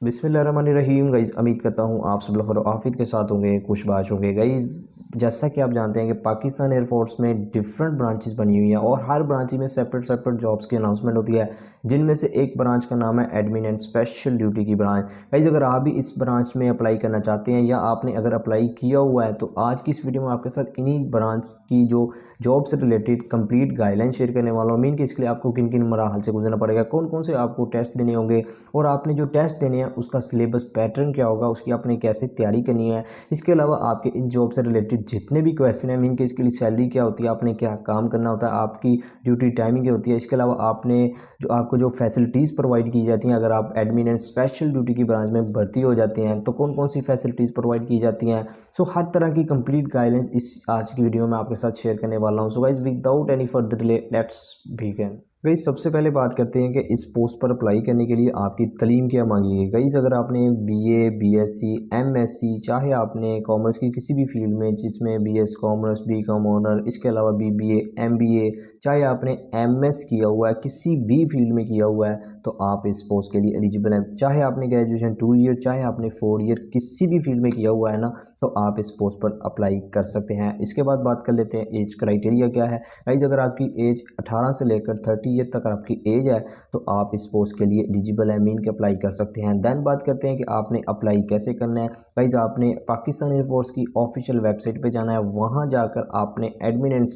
बिस्मिल्लाहिर्रहमानिर्रहीम गाइज़, उम्मीद करता हूँ आप सब लोग आफियत के साथ होंगे, खुशबाश होंगे। गाइज़, जैसा कि आप जानते हैं कि पाकिस्तान एयरफोर्स में डिफरेंट ब्रांचेस बनी हुई हैं और हर ब्रांच में सेपरेट सेपरेट जॉब्स की अनाउंसमेंट होती है, जिनमें से एक ब्रांच का नाम है एडमिन एंड स्पेशल ड्यूटी की ब्रांच। गाइज़, अगर आप भी इस ब्रांच में अप्लाई करना चाहते हैं या आपने अगर अप्लाई किया हुआ है, तो आज की इस वीडियो में आपके साथ इन्हीं ब्रांच की जो जॉब से रिलेटेड कंप्लीट गाइडलाइन शेयर करने वाला हूँ। मीन कि इसके लिए आपको किन किन मराहल से गुजरना पड़ेगा, कौन कौन से आपको टेस्ट देने होंगे और आपने जो टेस्ट देने हैं उसका सिलेबस पैटर्न क्या होगा, उसकी आपने कैसे तैयारी करनी है। इसके अलावा आपके इन जॉब से रिलेटेड जितने भी क्वेश्चन हैं, मीन कि इसके लिए सैलरी क्या होती है, आपने क्या काम करना होता है, आपकी ड्यूटी टाइमिंग क्या होती है। इसके अलावा आपने आपको जो फैसिलिटीज़ प्रोवाइड की जाती हैं, अगर आप एडमिन एंड स्पेशल ड्यूटी की ब्रांच में भर्ती हो जाते हैं तो कौन कौन सी फैसिलिटीज़ प्रोवाइड की जाती हैं। सो हर तरह की कंप्लीट गाइडेंस इस आज की वीडियो में आपके साथ शेयर करने वाला हूँ। So guys, without any further delay let's begin. Guys, सबसे पहले बात करते हैं कि इस पोस्ट पर अप्लाई करने के लिए आपकी तलीम क्या मांगी गई। गाइस, अगर आपने बीए, बीएससी, एमएससी, चाहे आपने कॉमर्स की किसी भी फील्ड में जिसमें बीएस कॉमर्स, बीकॉम ऑनर, इसके अलावा बीबीए, एमबीए, चाहे आपने एमएस किया हुआ है, किसी भी फील्ड में किया हुआ है, तो आप इस पोस्ट के लिए एलिजिबल हैं। चाहे आपने ग्रेजुएशन 2 ईयर, चाहे आपने 4 ईयर किसी भी फील्ड में किया हुआ है ना, तो आप इस पोस्ट पर अप्लाई कर सकते हैं। इसके बाद बात कर लेते हैं एज क्राइटेरिया क्या है। गाइस, अगर आपकी एज 18 से लेकर 30 ईयर तक आपकी एज है, तो आप इस पोस्ट के लिए एलिजिबल है, मीन के अप्लाई कर सकते हैं। देन बात करते हैं कि आपने अप्लाई कैसे करना है। गाइस, आपने पाकिस्तान एयरफोर्स की ऑफिशियल वेबसाइट पे जाना है, वहाँ जाकर आपने एडमिन एंड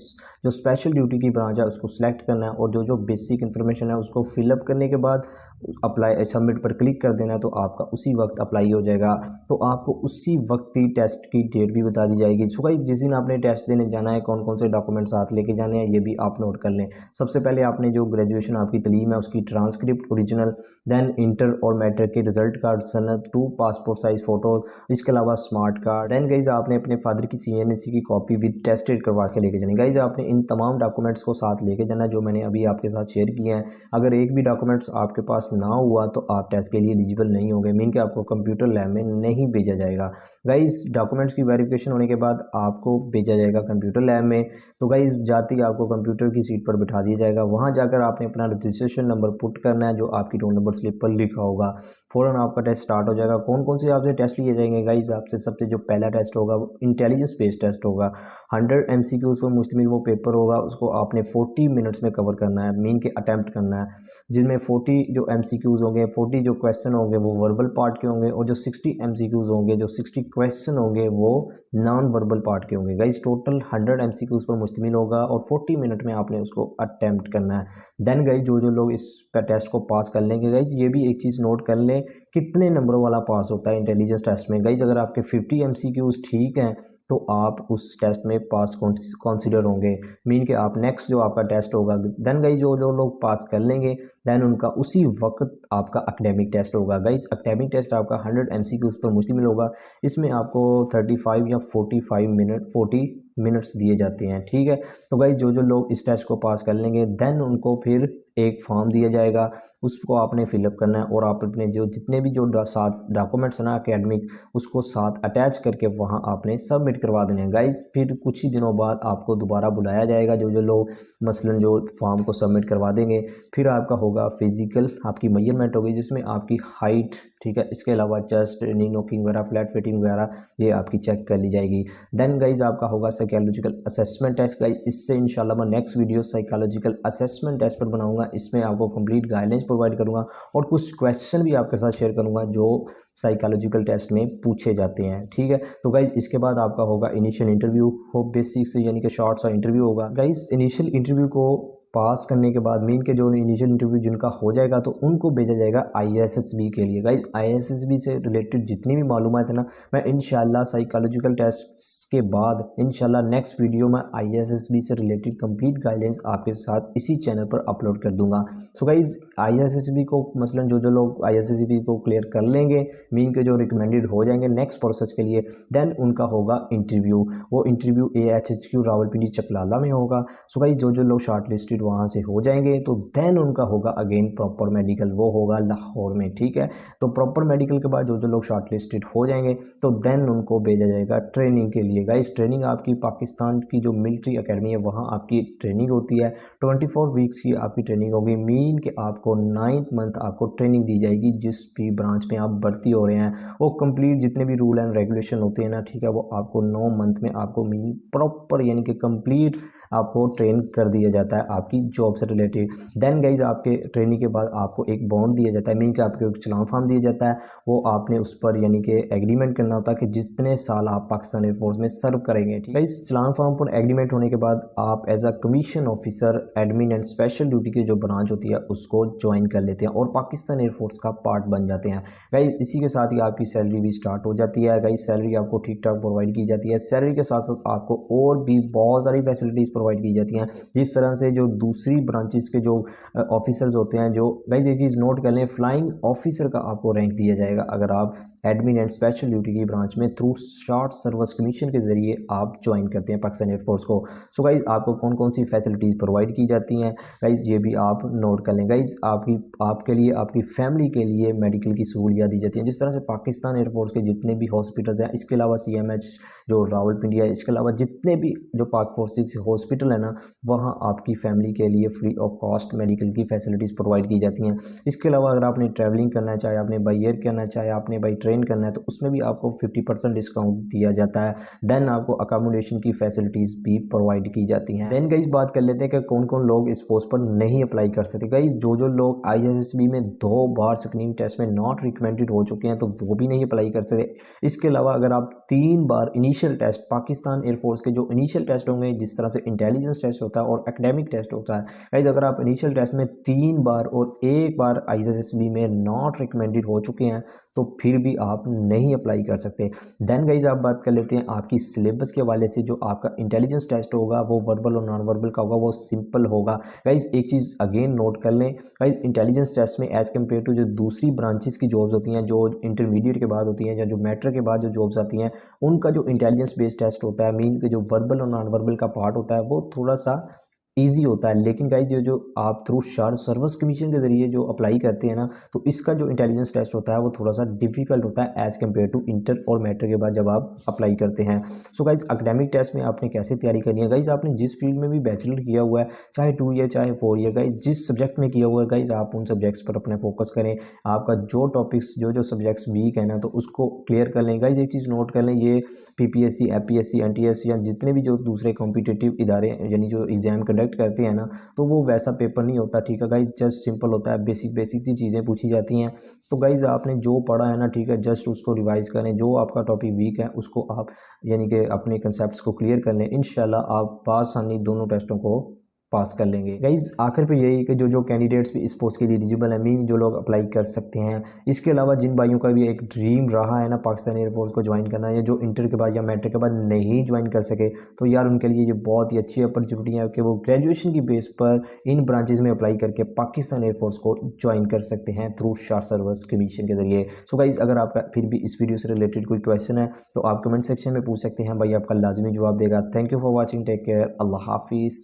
जो स्पेशल ड्यूटी की ब्रांच है उसको सिलेक्ट करना है और जो जो बेसिक इन्फॉर्मेशन है उसको फिलअप करने के बाद अप्लाई सबमिट पर क्लिक कर देना है, तो आपका उसी वक्त अप्लाई हो जाएगा। तो आपको उसी वक्त ही टेस्ट की डेट भी बता दी जाएगी। सो गाइस, जिस दिन आपने टेस्ट देने जाना है, कौन कौन से डॉक्यूमेंट साथ लेके जाने हैं, ये भी आप नोट कर लें। सबसे पहले आपने जो ग्रेजुएशन आपकी तलीम है उसकी ट्रांसक्रिप्ट ओरिजिनल, देन इंटर और मैट्रिक के रिजल्ट कार्ड, सनद 2 पासपोर्ट साइज फ़ोटो, इसके अलावा स्मार्ट कार्ड। देन गाइस, आपने अपने फादर की सीएनसी की कॉपी विद टेस्टेड करवा के लेके जानी। गाइस, आपने इन तमाम डॉक्यूमेंट्स को साथ लेके जाना जो मैंने अभी आपके साथ शेयर किए हैं। अगर एक भी डॉक्यूमेंट्स आपके पास ना हुआ तो आप टेस्ट के लिए एलिजिबल नहीं होंगे, मीन कि आपको कंप्यूटर लैब में नहीं भेजा जाएगा। गाइस, डॉक्यूमेंट्स की वेरिफिकेशन होने के बाद आपको भेजा जाएगा कंप्यूटर लैब में। तो गाइस, जाते ही आपको कंप्यूटर की सीट पर बिठा दिया जाएगा। वहाँ जाकर आपने अपना रजिस्ट्रेशन नंबर पुट करना है जो आपकी रोल नंबर स्लिप पर लिखा होगा। फ़ौरन आपका टेस्ट स्टार्ट हो जाएगा। कौन कौन से आपसे टेस्ट लिए जाएंगे गाइस, आपसे सबसे जो पहला टेस्ट होगा वो इंटेलिजेंस बेस्ड टेस्ट होगा। 100 MCQs पर मुश्तमिल वो पेपर होगा, उसको आपने 40 मिनट्स में कवर करना है, मीन के अटैम्प्ट करना है, जिनमें 40 जो MCQs होंगे, 40 जो क्वेश्चन होंगे वो वर्बल पार्ट के होंगे और जो 60 MCQs होंगे, जो 60 क्वेश्चन होंगे वो नॉन वर्बल पार्ट के होंगे। गाइस, टोटल 100 MCQs पर मुश्तमिल होगा और 40 मिनट में आपने उसको अटैम्प्ट करना है। देन गाइस, जो जो लोग इस टेस्ट को पास कर लेंगे, गाइस ये भी एक चीज़ नोट कर लें, कितने नंबरों वाला पास होता है इंटेलिजेंस टेस्ट में। गाइस, अगर आपके 50 MCQs ठीक हैं तो आप उस टेस्ट में पास कंसीडर होंगे, मीन कि आप नेक्स्ट जो आपका टेस्ट होगा। देन गाइस, जो जो लोग पास कर लेंगे देन उनका उसी वक्त आपका एकेडमिक टेस्ट होगा। गाइस, एकेडमिक टेस्ट आपका 100 MCQs पर मुश्तमिल होगा। इसमें आपको 35 या 40 मिनट्स दिए जाते हैं, ठीक है। तो गाइस, जो जो लोग इस टेस्ट को पास कर लेंगे देन उनको फिर एक फॉर्म दिया जाएगा, उसको आपने फिलअप करना है और आप अपने जो जितने भी जो साथ डॉक्यूमेंट्स हैं ना एकेडमिक, उसको साथ अटैच करके वहाँ आपने सबमिट करवा देने हैं। गाइस, फिर कुछ ही दिनों बाद आपको दोबारा बुलाया जाएगा, जो जो लोग मसलन जो फॉर्म को सबमिट करवा देंगे। फिर आपका होगा फिजिकल, आपकी मेजरमेंट होगी जिसमें आपकी हाइट, ठीक है, इसके अलावा चेस्ट, नी नोकिंग वगैरह, फ्लैट फिटिंग वगैरह ये आपकी चेक कर ली जाएगी। देन गाइज, आपका होगा साइकोलॉजिकल असेसमेंट टेस्ट। गाइज, इससे इंशाल्लाह मैं next video psychological assessment test पर बनाऊंगा। इसमें आपको कंप्लीट गाइडेंस प्रोवाइड करूंगा और कुछ क्वेश्चन भी आपके साथ शेयर करूंगा जो साइकोलॉजिकल टेस्ट में पूछे जाते हैं, ठीक है। तो गाइज, इसके बाद आपका होगा इनिशियल इंटरव्यू, हो बेसिक्स यानी कि शॉर्ट सा इंटरव्यू होगा। गाइज, इनिशियल इंटरव्यू को पास करने के बाद मीन के जो इनिशियल इंटरव्यू जिनका हो जाएगा तो उनको भेजा जाएगा ISSB के लिए। गाइज, ISSB से रिलेटेड जितनी भी मालूमात है ना, मैं इंशाल्लाह साइकोलॉजिकल टेस्ट के बाद इंशाल्लाह नेक्स्ट वीडियो में ISSB से रिलेटेड कंप्लीट गाइडेंस आपके साथ इसी चैनल पर अपलोड कर दूंगा। सो गाइज, ISSB को मसलन जो जो लोग ISSB को क्लियर कर लेंगे, मीन के जो रिकमेंडेड हो जाएंगे नेक्स्ट प्रोसेस के लिए, देन उनका होगा इंटरव्यू। वो इंटरव्यू AHHQ रावलपिंडी चकलाला में होगा। सो गाइज, जो जो लोग शॉर्ट लिस्टेड वहाँ से हो जाएंगे तो देन उनका होगा अगेन प्रॉपर मेडिकल, वो होगा लाहौर में, ठीक है। तो प्रॉपर मेडिकल के बाद जो जो लोग शॉर्टलिस्टेड हो जाएंगे तो देन उनको भेजा जाएगा ट्रेनिंग के लिए। गाइस ट्रेनिंग आपकी पाकिस्तान की जो मिलिट्री अकेडमी है वहाँ आपकी ट्रेनिंग होती है, 24 वीक्स की आपकी ट्रेनिंग होगी। मीन कि आपको 9th मंथ आपको ट्रेनिंग दी जाएगी जिस भी ब्रांच में आप भर्ती हो रहे हैं, वो कंप्लीट जितने भी रूल एंड रेगुलेशन होते हैं ना, ठीक है, वो आपको 9 मंथ में आपको मीन प्रॉपर यानी कि कंप्लीट आपको ट्रेन कर दिया जाता है आपकी जॉब से रिलेटेड। देन गाइज आपके ट्रेनिंग के बाद आपको एक बॉन्ड दिया जाता है, मीन कि आपको एक चलान फॉर्म दिया जाता है, वो आपने उस पर यानी कि एग्रीमेंट करना होता है कि जितने साल आप पाकिस्तान एयरफोर्स में सर्व करेंगे, ठीक है। इस चलान फॉर्म पर एग्रीमेंट होने के बाद आप as a commission officer admin and special duty की जो ब्रांच होती है उसको ज्वाइन कर लेते हैं और पाकिस्तान एयरफोर्स का पार्ट बन जाते हैं। गाइज इसी के साथ ही आपकी सैलरी भी स्टार्ट हो जाती है। गाइज सैलरी आपको ठीक ठाक प्रोवाइड की जाती है, सैलरी के साथ साथ आपको और भी बहुत सारी फैसिलिटीज़ प्रोवाइड की जाती हैं जिस तरह से जो दूसरी ब्रांचेस के जो ऑफिसर्स होते हैं, जो गाइज एक चीज़ नोट कर लें, फ्लाइंग ऑफिसर का आपको रैंक दिया जाएगा अगर आप एडमिन एंड स्पेशल ड्यूटी की ब्रांच में थ्रू शॉर्ट सर्विस कमीशन के जरिए आप ज्वाइन करते हैं पाकिस्तान एयरफोर्स को। सो गाइज आपको कौन कौन सी फैसिलिटीज़ प्रोवाइड की जाती हैं गाइज ये भी आप नोट कर लें। गाइज आपके लिए आपकी फैमिली के लिए मेडिकल की सहूलियात दी जाती हैं, जिस तरह से पाकिस्तान एयरफोर्स के जितने भी हॉस्पिटल्स हैं, इसके अलावा CMH जो रावलपिंडी है, इसके अलावा जितने भी जो पाक फोर्सेस हॉस्पिटल है ना, वहाँ आपकी फैमिली के लिए फ्री ऑफ कॉस्ट मेडिकल की फैसिलिटीज़ प्रोवाइड की जाती हैं। इसके अलावा अगर आपने ट्रैवलिंग करना है, चाहे आपने बाई एयर करना है, चाहे आपने बाई ट्रेन करना है, तो उसमें भी आपको 50% डिस्काउंट दिया जाता है। देन आपको अकोमोडेशन की फैसिलिटीज़ भी प्रोवाइड की जाती हैं। देन गाइस बात कर लेते हैं कि कौन कौन लोग इस पोस्ट पर नहीं अप्लाई कर सकते। गाइस जो जो लोग ISSB में 2 बार स्क्रीनिंग टेस्ट में नॉट रिकमेंडेड हो चुके हैं तो वो भी नहीं अप्लाई कर सकते। इसके अलावा अगर आप 3 बार इनिशियल टेस्ट, पाकिस्तान एयरफोर्स के जो इनिशियल टेस्ट होंगे जिस तरह से इंटेलिजेंस टेस्ट होता है और एकेडमिक टेस्ट होता है, गाइस अगर आप इनिशियल टेस्ट में 3 बार और 1 बार ISSB में नॉट रिकमेंडेड हो चुके हैं तो फिर भी आप नहीं अप्लाई कर सकते। देन गाइज आप बात कर लेते हैं आपकी सिलेबस के हवाले से। जो आपका इंटेलिजेंस टेस्ट होगा वो वर्बल और नॉन वर्बल का होगा, वो सिंपल होगा। गाइज एक चीज़ अगेन नोट कर लें, गाइज इंटेलिजेंस टेस्ट में एज़ कम्पेयर टू जो दूसरी ब्रांचेस की जॉब्स होती हैं, जो इंटरमीडिएट के बाद होती हैं या जो मैट्रिक के बाद जो जॉब्स आती हैं, उनका जो इंटेलिजेंस बेस्ड टेस्ट होता है, मीन के जो वर्बल और नॉन वर्बल का पार्ट होता है वो थोड़ा सा ईजी होता है। लेकिन गाइज जो आप थ्रू शॉर्ट सर्विस कमीशन के ज़रिए जो अप्लाई करते हैं ना, तो इसका जो इंटेलिजेंस टेस्ट होता है वो थोड़ा सा डिफिकल्ट होता है एज़ कम्पेयर टू इंटर और मैट्रिक के बाद जब आप अप्लाई करते हैं। सो गाइज एकेडमिक टेस्ट में आपने कैसे तैयारी करनी है, गाइज आपने जिस फील्ड में भी बैचलर किया हुआ है, चाहे 2 ईयर चाहे 4 ईयर, गाइज जिस सब्जेक्ट में किया हुआ है, गाइज आप उन सब्जेक्ट्स पर अपने फोकस करें। आपका जो टॉपिक्स जो जो सब्जेक्ट्स वीक है ना, तो उसको क्लियर कर लें। गाइज एक चीज़ नोट कर लें, ये PPSC FPSC NTS या जितने भी जो दूसरे कॉम्पिटिटिव इदारे यानी जो एग्ज़ाम कंडक्ट करते हैं ना, तो वो वैसा पेपर नहीं होता, ठीक है गाइज, जस्ट सिंपल होता है, बेसिक बेसिक सी चीज़ें पूछी जाती हैं। तो गाइज आपने जो पढ़ा है ना, ठीक है, जस्ट उसको रिवाइज करें। जो आपका टॉपिक वीक है उसको आप यानी कि अपने कंसेप्ट्स को क्लियर कर लें, इंशाल्लाह आप बासानी दोनों टेस्टों को पास कर लेंगे। गाइज आखिर पे यही कि जो जो कैंडिडेट्स भी इस पोस्ट के लिए एलिजिबल हैं, मीन जो लोग अप्लाई कर सकते हैं। इसके अलावा जिन भाइयों का भी एक ड्रीम रहा है ना पाकिस्तान एयरफोर्स को ज्वाइन करना, या जो इंटर के बाद या मैट्रिक के बाद नहीं ज्वाइन कर सके, तो यार उनके लिए ये बहुत ही अच्छी अपॉर्चुनिटी है कि वो ग्रेजुएशन की बेस पर इन ब्रांचेज में अप्लाई करके पाकिस्तान एयरफोर्स को ज्वाइन कर सकते हैं थ्रू शॉर्ट सर्विस कमीशन के जरिए। सो गाइज अगर आपका फिर भी इस वीडियो से रिलेटेड कोई क्वेश्चन है तो आप कमेंट सेक्शन में पूछ सकते हैं, भाई आपका लाजमी जवाब देगा। Thank you for watching, take care, अल्लाह हाफिज़।